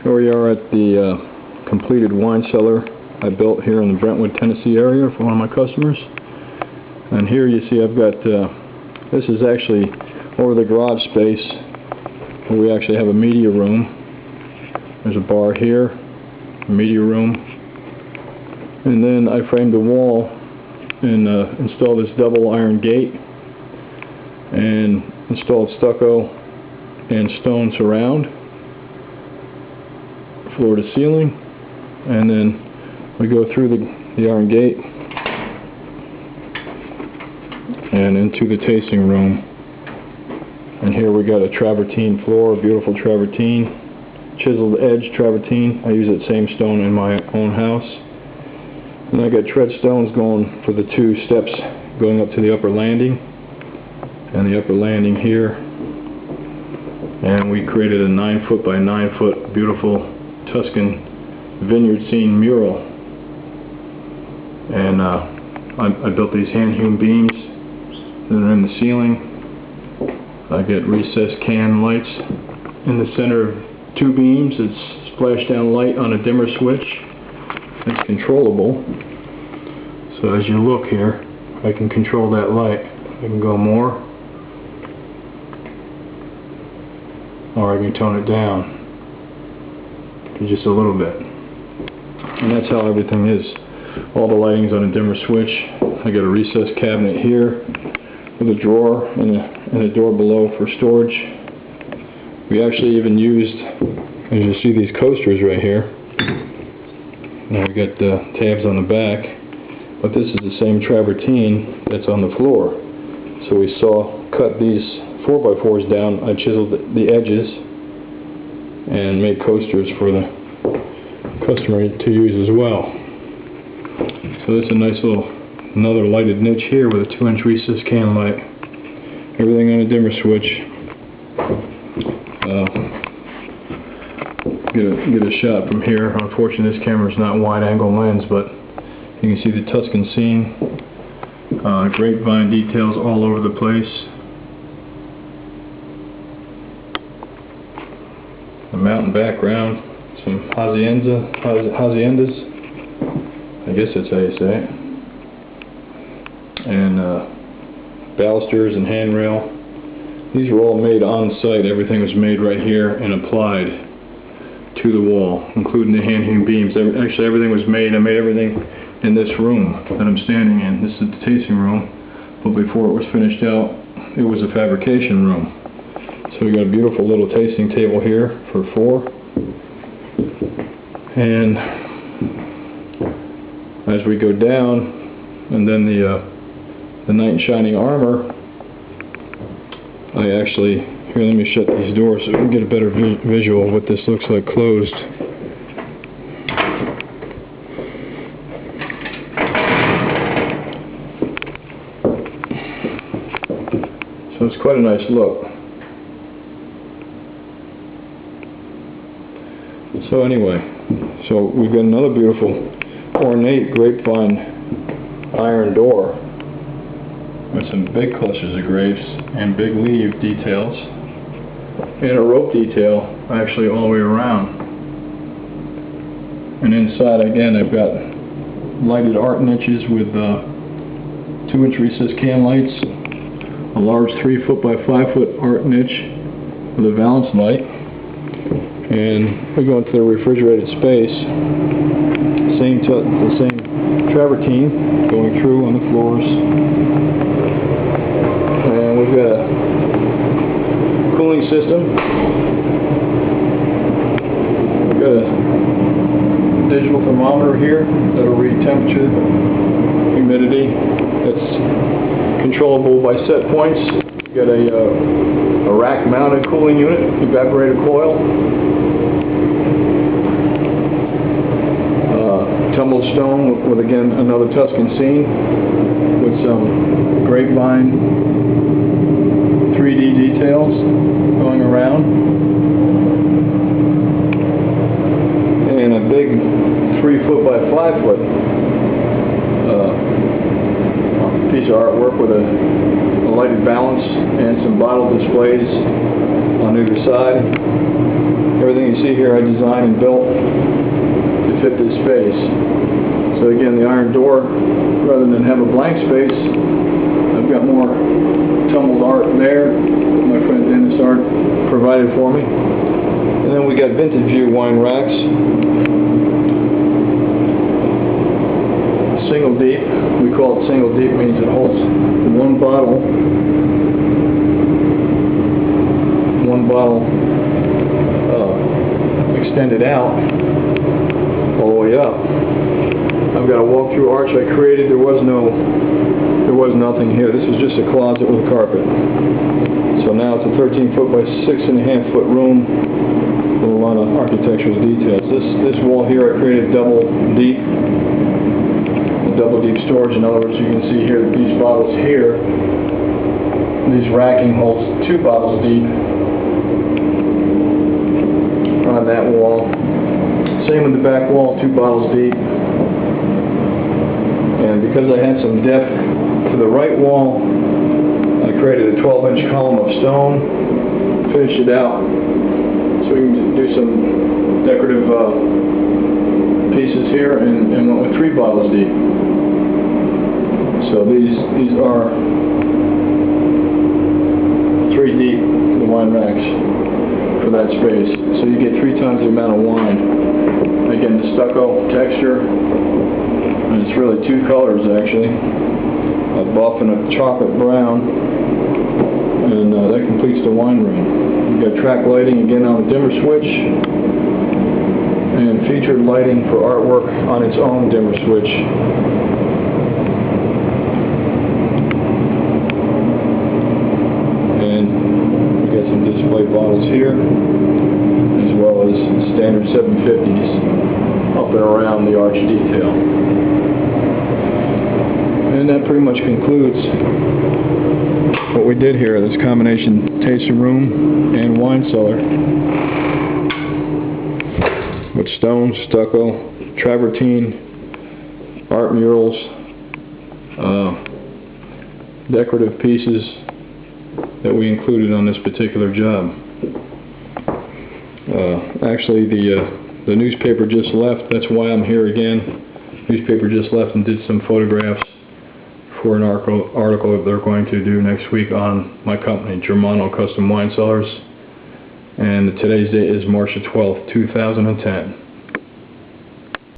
Here we are at the completed wine cellar I built here in the Brentwood, Tennessee area for one of my customers. And here you see I've got, this is actually over the garage space where we actually have a media room. There's a bar here, a media room. And then I framed the wall and installed this double iron gate and installed stucco and stone surround, floor to ceiling, and then we go through the iron gate and into the tasting room. And here we got a travertine floor, a beautiful travertine, chiseled edge travertine. I use that same stone in my own house. And I got tread stones going for the two steps going up to the upper landing, and the upper landing here. And we created a 9-foot by 9-foot beautiful Tuscan vineyard scene mural. And I built these hand-hewn beams that are in the ceiling. I get recessed can lights in the center of 2 beams. It's splash down light on a dimmer switch. It's controllable. So as you look here, I can control that light. I can go more, or I can tone it down to just a little bit. And that's how everything is. All the lighting's on a dimmer switch. I got a recessed cabinet here with a drawer and a door below for storage. We actually even used, as you see, these coasters right here. Now we got the tabs on the back, but this is the same travertine that's on the floor. So we cut these 4x4s down. I chiseled the edges and made coasters for the customer to use as well. So this is a nice little, another lighted niche here with a 2-inch recessed can light. Everything on a dimmer switch. Get a shot from here. Unfortunately, this camera is not wide angle lens, but you can see the Tuscan scene. Grapevine details all over the place. The mountain background, some haciendas, I guess that's how you say it, and balusters and handrail. These were all made on site. Everything was made right here and applied to the wall, including the hand-hewn beams. Actually, everything was made. I made everything in this room that I'm standing in. This is the tasting room, but before it was finished out, it was a fabrication room. So we got a beautiful little tasting table here for 4. And as we go down, and then the knight in shining armor, I actually, here, let me shut these doors so we can get a better visual of what this looks like closed. So it's quite a nice look. So anyway, so we've got another beautiful ornate grapevine iron door with some big clusters of grapes and big leaf details and a rope detail actually all the way around. And inside again I've got lighted art niches with 2-inch recessed can lights, a large 3-foot by 5-foot art niche with a valance light. And we go into the refrigerated space, the same travertine going through on the floors, and we've got a cooling system. We've got a digital thermometer here that'll read temperature, humidity. That's controllable by set points. We've got a rack-mounted cooling unit, evaporator coil. Tumbled stone with again another Tuscan scene with some grapevine 3D details going around, and a big 3-foot by 5-foot piece of artwork with a lighted balance and some bottle displays on either side. Everything you see here I designed and built to fit this space. So again, the iron door, rather than have a blank space, I've got more tumbled art there that my friend Dennis Art provided for me. And then we got vintage view wine racks. Single deep. We call it single deep, means it holds one bottle extended out all the way up. I've got a walk-through arch I created. There was nothing here. This is just a closet with a carpet. So now it's a 13-foot by 6.5-foot room with a lot of architectural details. This wall here I created double deep storage. In other words, you can see here that these bottles here, these racking holds 2 bottles deep on that wall. Same with the back wall, 2 bottles deep. And because I had some depth to the right wall, I created a 12-inch column of stone, finished it out, so we can do some decorative pieces here, and went with 3 bottles deep. So these are 3 deep, the wine racks, for that space. So you get 3 times the amount of wine. Again, the stucco texture, and it's really 2 colors actually, a buff and a chocolate brown, and that completes the wine room. You've got track lighting again on the dimmer switch, and featured lighting for artwork on its own dimmer switch. Display bottles here, as well as standard 750s up and around the arch detail. And that pretty much concludes what we did here, this combination tasting room and wine cellar with stone, stucco, travertine, art murals, decorative pieces that we included on this particular job. Actually, the newspaper just left. That's why I'm here again. Newspaper just left and did some photographs for an article that they're going to do next week on my company, Germano Custom Wine Cellars. And today's date is March the 12th, 2010.